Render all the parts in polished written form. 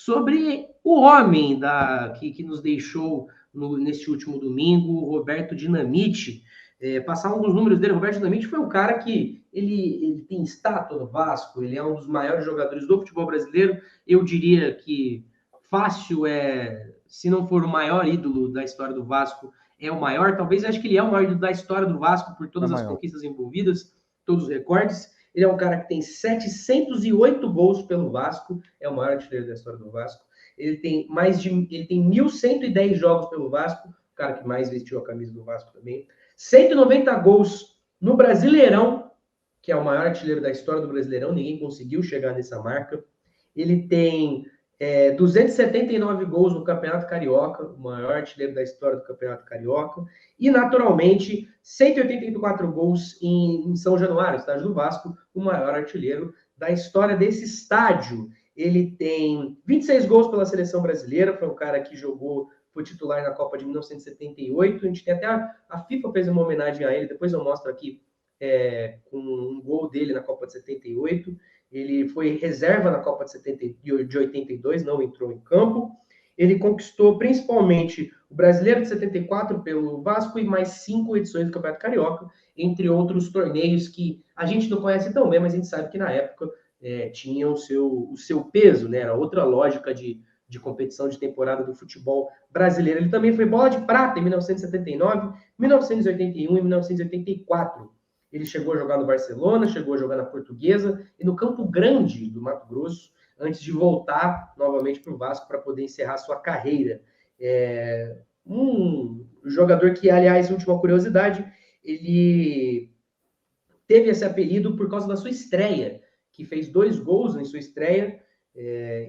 sobre o homem que nos deixou neste último domingo, o Roberto Dinamite. Passar um dos números dele, Roberto Dinamite foi um cara que ele tem estátua no Vasco, ele é um dos maiores jogadores do futebol brasileiro. Eu diria que fácil se não for o maior ídolo da história do Vasco, é o maior. Talvez acho que ele é o maior ídolo da história do Vasco por todas as conquistas envolvidas, todos os recordes. Ele é um cara que tem 708 gols pelo Vasco, é o maior artilheiro da história do Vasco. Ele tem 1.110 jogos pelo Vasco, o cara que mais vestiu a camisa do Vasco também. 190 gols no Brasileirão, que é o maior artilheiro da história do Brasileirão, ninguém conseguiu chegar nessa marca. Ele tem 279 gols no Campeonato Carioca, o maior artilheiro da história do Campeonato Carioca. E, naturalmente, 184 gols em São Januário, estádio do Vasco, o maior artilheiro da história desse estádio. Ele tem 26 gols pela seleção brasileira, foi um cara que foi titular na Copa de 1978. A gente tem até a FIFA fez uma homenagem a ele, depois eu mostro aqui com um gol dele na Copa de 78. Ele foi reserva na Copa de 82, não entrou em campo. Ele conquistou principalmente o Brasileiro de 74 pelo Vasco e mais 5 edições do Campeonato Carioca, entre outros torneios que a gente não conhece tão bem, mas a gente sabe que na época tinha o seu peso, né? Era outra lógica de competição de temporada do futebol brasileiro. Ele também foi bola de prata em 1979, 1981 e 1984. Ele chegou a jogar no Barcelona, chegou a jogar na Portuguesa e no Campo Grande do Mato Grosso, antes de voltar novamente para o Vasco para poder encerrar sua carreira. Um jogador que, aliás, última curiosidade, ele teve esse apelido por causa da sua estreia, que fez 2 gols em sua estreia,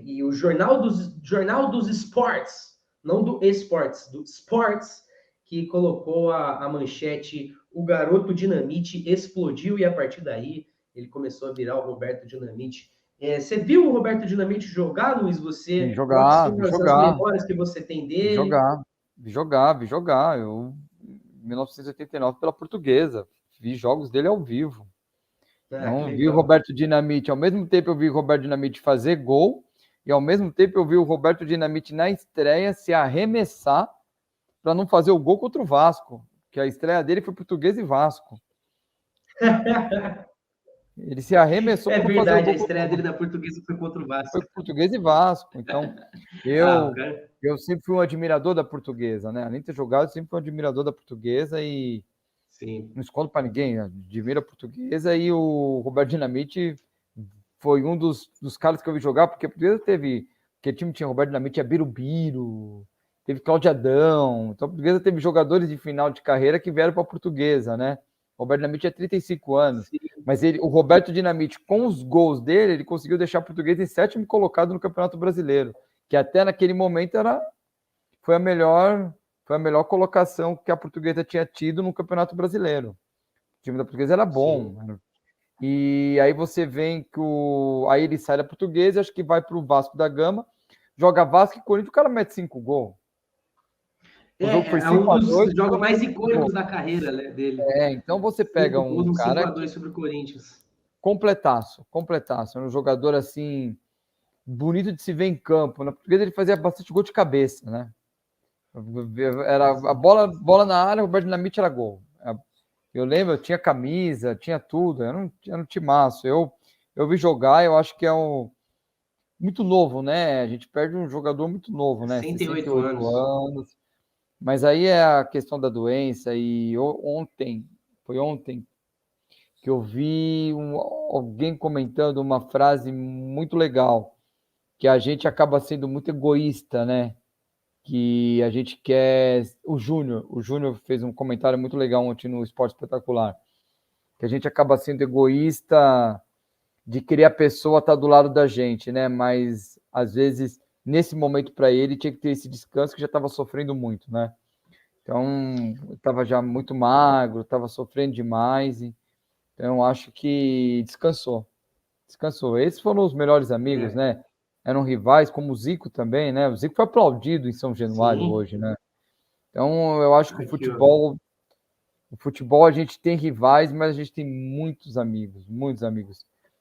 e o Jornal dos Esportes, não do Esportes, do Sports, que colocou a manchete: o garoto Dinamite explodiu, e a partir daí ele começou a virar o Roberto Dinamite. Você viu o Roberto Dinamite jogar, Luiz? Você jogar. As memórias que você tem dele? Vi jogar. Eu, em 1989, pela Portuguesa, vi jogos dele ao vivo. Então, vi o Roberto Dinamite, ao mesmo tempo eu vi o Roberto Dinamite fazer gol, e ao mesmo tempo eu vi o Roberto Dinamite na estreia se arremessar para não fazer o gol contra o Vasco, que a estreia dele foi Portuguesa e Vasco. Ele se arremessou para fazer o gol. É verdade, a estreia dele da Portuguesa foi contra o Vasco. Foi Portuguesa e Vasco. Então, eu sempre fui um admirador da Portuguesa, né? Além de ter jogado, eu sempre fui um admirador da Portuguesa e sim, não escondo para ninguém, admiro a Portuguesa. E o Roberto Dinamite foi um dos caras que eu vi jogar, porque a Portuguesa teve, porque o time tinha Roberto Dinamite, tinha Birubiru, teve Cláudio Adão. Então a Portuguesa teve jogadores de final de carreira que vieram para a Portuguesa, né? O Roberto Dinamite tinha 35 anos, sim, mas o Roberto Dinamite, com os gols dele, ele conseguiu deixar a Portuguesa em 7º colocado no Campeonato Brasileiro, que até naquele momento foi a melhor colocação que a Portuguesa tinha tido no Campeonato Brasileiro. O time da Portuguesa era bom. Sim. E aí você vê que aí ele sai da Portuguesa, acho que vai para o Vasco da Gama, joga Vasco e Corinthians, o cara mete 5 gols. O jogo foi 5-2, um dos jogos mais icônicos da carreira, né, dele. Então você pega um cara 5-2 sobre o Corinthians. Completaço. Era um jogador assim bonito de se ver em campo. Na Portuguesa ele fazia bastante gol de cabeça, né? Era a bola na área, o Roberto Dinamite era gol. Eu lembro, eu tinha camisa, tinha tudo, era um timaço. Eu vi jogar, eu acho que é muito novo, né? A gente perde um jogador muito novo, né? 68 anos. Mas aí é a questão da doença. E foi ontem que eu vi alguém comentando uma frase muito legal, que a gente acaba sendo muito egoísta, né? Que a gente quer... O Júnior fez um comentário muito legal ontem no Esporte Espetacular, que a gente acaba sendo egoísta de querer a pessoa estar do lado da gente, né? Mas, às vezes, nesse momento para ele, tinha que ter esse descanso, que já estava sofrendo muito, né? Então, estava já muito magro, estava sofrendo demais, então eu acho que descansou. Esses foram os melhores amigos, né? Eram rivais, como o Zico também, né? O Zico foi aplaudido em São Januário hoje, né? Então, eu acho que o futebol a gente tem rivais, mas a gente tem muitos amigos.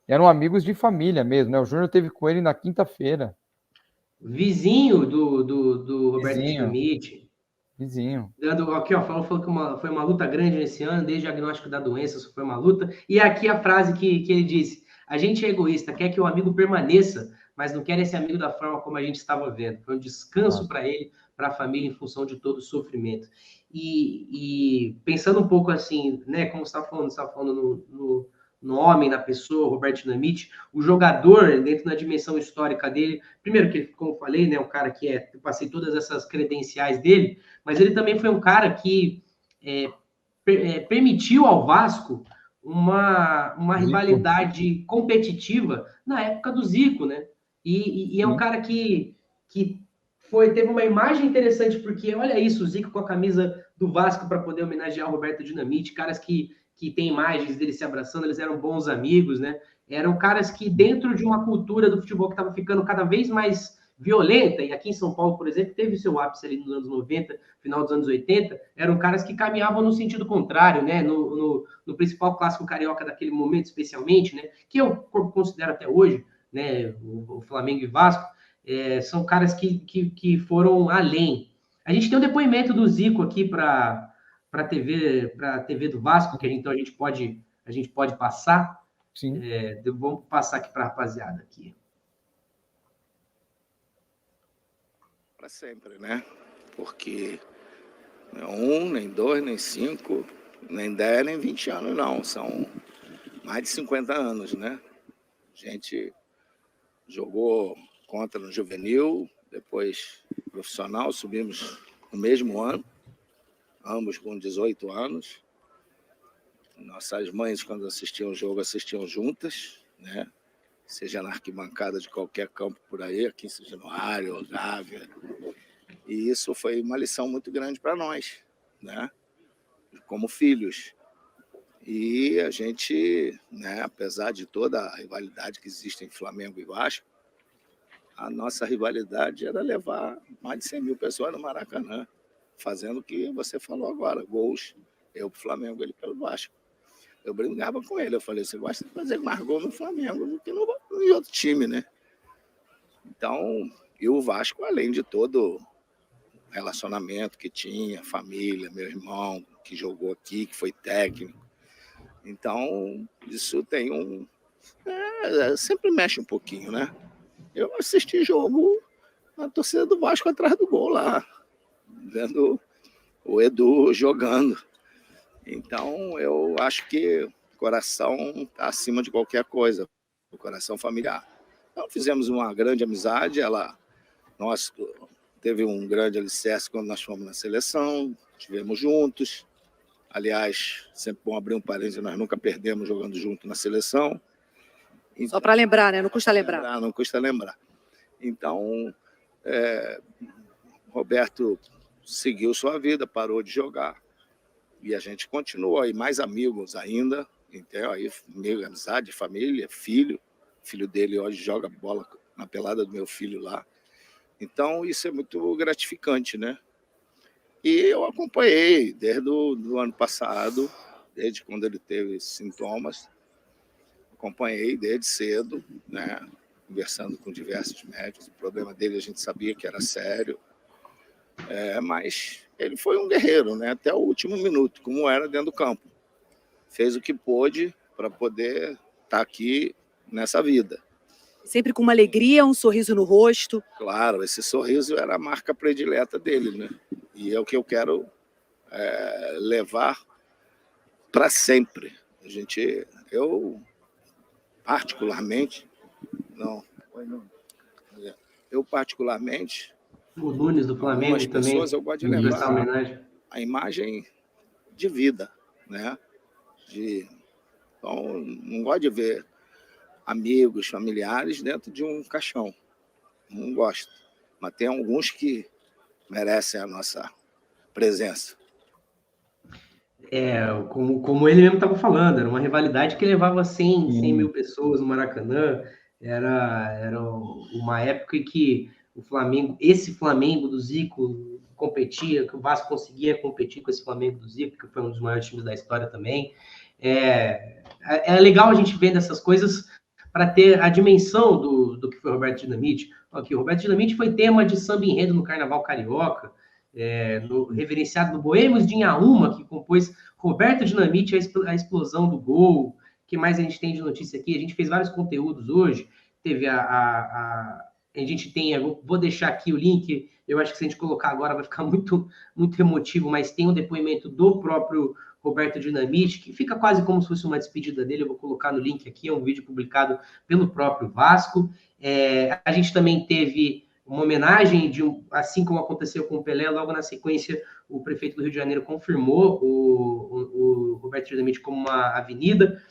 Eram amigos de família mesmo, né? O Júnior teve com ele na quinta-feira. Vizinho do Roberto Dinamite. Vizinho. Aqui, ó, falou que foi uma luta grande nesse ano, desde o diagnóstico da doença, isso foi uma luta. E aqui a frase que ele disse: a gente é egoísta, quer que o amigo permaneça, mas não quer esse amigo da forma como a gente estava vendo. Foi um descanso para ele, para a família, em função de todo o sofrimento. E pensando um pouco assim, né, como você está falando no homem, na pessoa, Roberto Dinamite, o jogador, dentro da dimensão histórica dele, primeiro que, como eu falei, né, o cara que eu passei todas essas credenciais dele, mas ele também foi um cara que permitiu ao Vasco uma rivalidade competitiva na época do Zico, né? E é um cara que teve uma imagem interessante, porque olha isso, o Zico com a camisa do Vasco para poder homenagear o Roberto Dinamite, caras que tem imagens deles se abraçando, eles eram bons amigos, né? Eram caras que, dentro de uma cultura do futebol que estava ficando cada vez mais violenta, e aqui em São Paulo, por exemplo, teve seu ápice ali nos anos 90, final dos anos 80, eram caras que caminhavam no sentido contrário, né? No principal clássico carioca daquele momento, especialmente, né? Que eu considero até hoje, né? O Flamengo e Vasco, são caras que foram além. A gente tem um depoimento do Zico aqui para a TV do Vasco, que então a gente pode passar. Sim. Vamos passar aqui para a rapaziada aqui. Para sempre, né? Porque não é 1, nem 2, nem 5, nem 10, nem 20 anos, não. São mais de 50 anos, né? A gente jogou contra no juvenil, depois profissional, subimos no mesmo ano, ambos com 18 anos. Nossas mães, quando assistiam o jogo, assistiam juntas, né? Seja na arquibancada de qualquer campo por aí, aqui em São Januário, Gávea. E isso foi uma lição muito grande para nós, né? Como filhos. E a gente, né, apesar de toda a rivalidade que existe em Flamengo e Vasco, a nossa rivalidade era levar mais de 100 mil pessoas no Maracanã, fazendo o que você falou agora, gols, eu pro Flamengo, ele pelo Vasco. Eu brincava com ele, eu falei, você gosta de fazer mais gol no Flamengo do que em outro time, né? Então, e o Vasco, além de todo relacionamento que tinha, família, meu irmão, que jogou aqui, que foi técnico. Então, isso tem sempre mexe um pouquinho, né? Eu assisti jogo na torcida do Vasco atrás do gol lá, vendo o Edu jogando. Então, eu acho que o coração está acima de qualquer coisa, o coração familiar. Então, fizemos uma grande amizade, nós teve um grande alicerce quando nós fomos na seleção, estivemos juntos. Aliás, sempre bom abrir um parênteses, nós nunca perdemos jogando junto na seleção. Então, só para lembrar, né? Não custa lembrar. Não custa lembrar. Então, Roberto seguiu sua vida, parou de jogar. E a gente continuou aí, mais amigos ainda. Então, aí, amizade, família, filho. O filho dele hoje joga bola na pelada do meu filho lá. Então, isso é muito gratificante, né? E eu acompanhei desde o ano passado, desde quando ele teve sintomas. Acompanhei desde cedo, né? Conversando com diversos médicos. O problema dele a gente sabia que era sério. Mas ele foi um guerreiro, né? Até o último minuto, como era dentro do campo. Fez o que pôde para poder estar aqui nessa vida. Sempre com uma alegria, um sorriso no rosto. Claro, esse sorriso era a marca predileta dele, né? E é o que eu quero levar para sempre. Eu particularmente, o Nunes do Flamengo algumas também. Pessoas eu gosto de lembrar a imagem de vida, né? Então, não gosto de ver amigos, familiares dentro de um caixão. Não gosto. Mas tem alguns que merecem a nossa presença. Como ele mesmo estava falando, era uma rivalidade que levava 100 mil pessoas no Maracanã. Era uma época em que o Flamengo, esse Flamengo do Zico competia, que o Vasco conseguia competir com esse Flamengo do Zico, que foi um dos maiores times da história também. É legal a gente vendo essas coisas, para ter a dimensão do que foi Roberto Dinamite. Aqui, o Roberto Dinamite foi tema de samba enredo no Carnaval Carioca, reverenciado no Boêmios de Inhaúma, que compôs Roberto Dinamite, a explosão do gol. O que mais a gente tem de notícia aqui? A gente fez vários conteúdos hoje. Teve a gente tem, vou deixar aqui o link, eu acho que se a gente colocar agora vai ficar muito, muito emotivo, mas tem um depoimento do próprio Roberto Dinamite, que fica quase como se fosse uma despedida dele. Eu vou colocar no link aqui, é um vídeo publicado pelo próprio Vasco. A gente também teve uma homenagem, assim como aconteceu com o Pelé, logo na sequência o prefeito do Rio de Janeiro confirmou o Roberto Dinamite como uma avenida,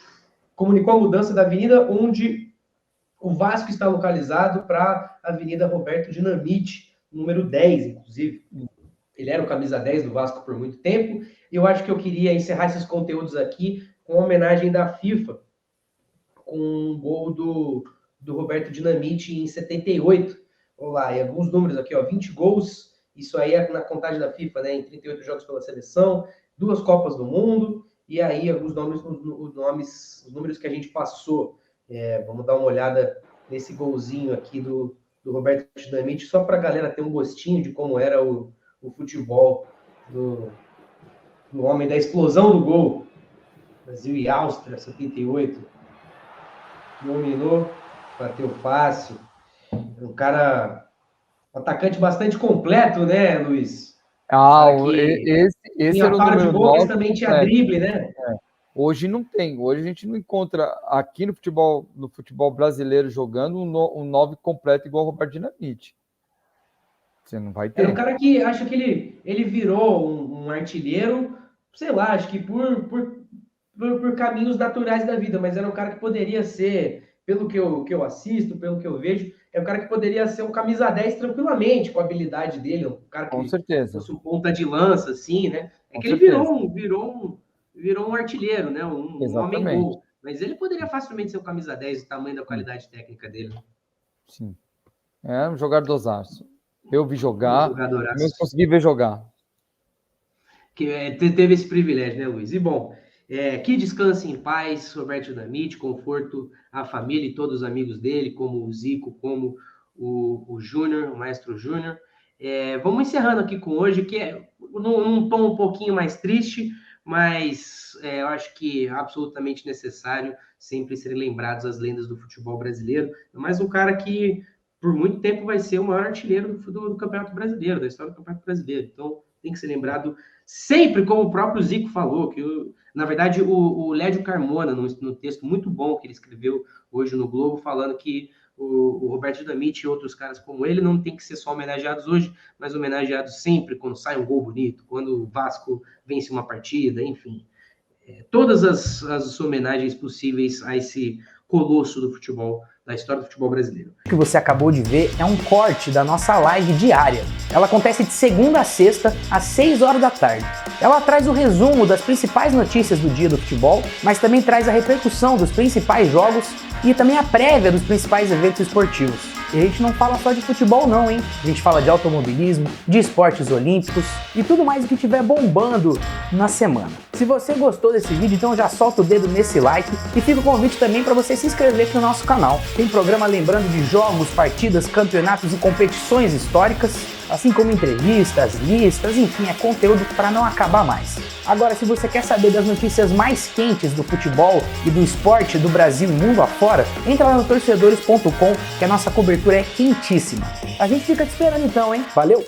comunicou a mudança da avenida, onde o Vasco está localizado para a Avenida Roberto Dinamite, número 10, inclusive. Ele era o camisa 10 do Vasco por muito tempo. E eu acho que eu queria encerrar esses conteúdos aqui com a homenagem da FIFA, com um gol do Roberto Dinamite em 78. Vamos lá, e alguns números aqui, 20 gols. Isso aí é na contagem da FIFA, né? Em 38 jogos pela seleção, 2 Copas do Mundo. E aí, alguns nomes, os números que a gente passou. Vamos dar uma olhada nesse golzinho aqui do Roberto Dinamite, só para a galera ter um gostinho de como era o futebol do homem da explosão do gol. Brasil e Áustria, 78. Dominou, bateu fácil. Um atacante bastante completo, né, Luiz? Esse era o número de gol, mas também tinha drible, né? Hoje não tem. Hoje a gente não encontra aqui no futebol brasileiro jogando um 9 completo igual o Roberto Dinamite. Você não vai ter. Era um cara que acho que ele virou um artilheiro, sei lá, acho que por caminhos naturais da vida, mas era um cara que poderia ser, pelo que eu assisto, pelo que eu vejo, é um cara que poderia ser um camisa 10 tranquilamente, com a habilidade dele, um cara que com certeza fosse um ponta de lança, assim, né? Com que certeza. Ele virou um artilheiro, né? Um homem-gol. Mas ele poderia facilmente ser um camisa 10, o tamanho da qualidade técnica dele. Sim. É um jogadorzaço. Eu vi jogar, eu consegui ver jogar. Teve esse privilégio, né, Luiz? E bom, que descanse em paz, Roberto Dinamite, conforto à família e todos os amigos dele, como o Zico, como o Júnior, o Maestro Júnior. Vamos encerrando aqui com hoje, que é num tom um pouquinho mais triste, mas eu acho que é absolutamente necessário sempre serem lembrados as lendas do futebol brasileiro. É mais um cara que, por muito tempo, vai ser o maior artilheiro do Campeonato Brasileiro, da história do Campeonato Brasileiro. Então, tem que ser lembrado sempre, como o próprio Zico falou, que, na verdade, o Lédio Carmona, no texto muito bom que ele escreveu hoje no Globo, falando que o Roberto Dinamite e outros caras como ele não tem que ser só homenageados hoje, mas homenageados sempre quando sai um gol bonito, quando o Vasco vence uma partida, enfim. Todas as homenagens possíveis a esse colosso do futebol, da história do futebol brasileiro. O que você acabou de ver é um corte da nossa live diária. Ela acontece de segunda a sexta, às 6 horas da tarde. Ela traz o resumo das principais notícias do dia do futebol, mas também traz a repercussão dos principais jogos e também a prévia dos principais eventos esportivos. E a gente não fala só de futebol não, hein? A gente fala de automobilismo, de esportes olímpicos e tudo mais o que estiver bombando na semana. Se você gostou desse vídeo, então já solta o dedo nesse like e fica o convite também para você se inscrever aqui no nosso canal. Tem programa lembrando de jogos, partidas, campeonatos e competições históricas, assim como entrevistas, listas, enfim, é conteúdo para não acabar mais. Agora, se você quer saber das notícias mais quentes do futebol e do esporte do Brasil e mundo afora, entra lá no torcedores.com, que a nossa cobertura é quentíssima. A gente fica te esperando então, hein? Valeu!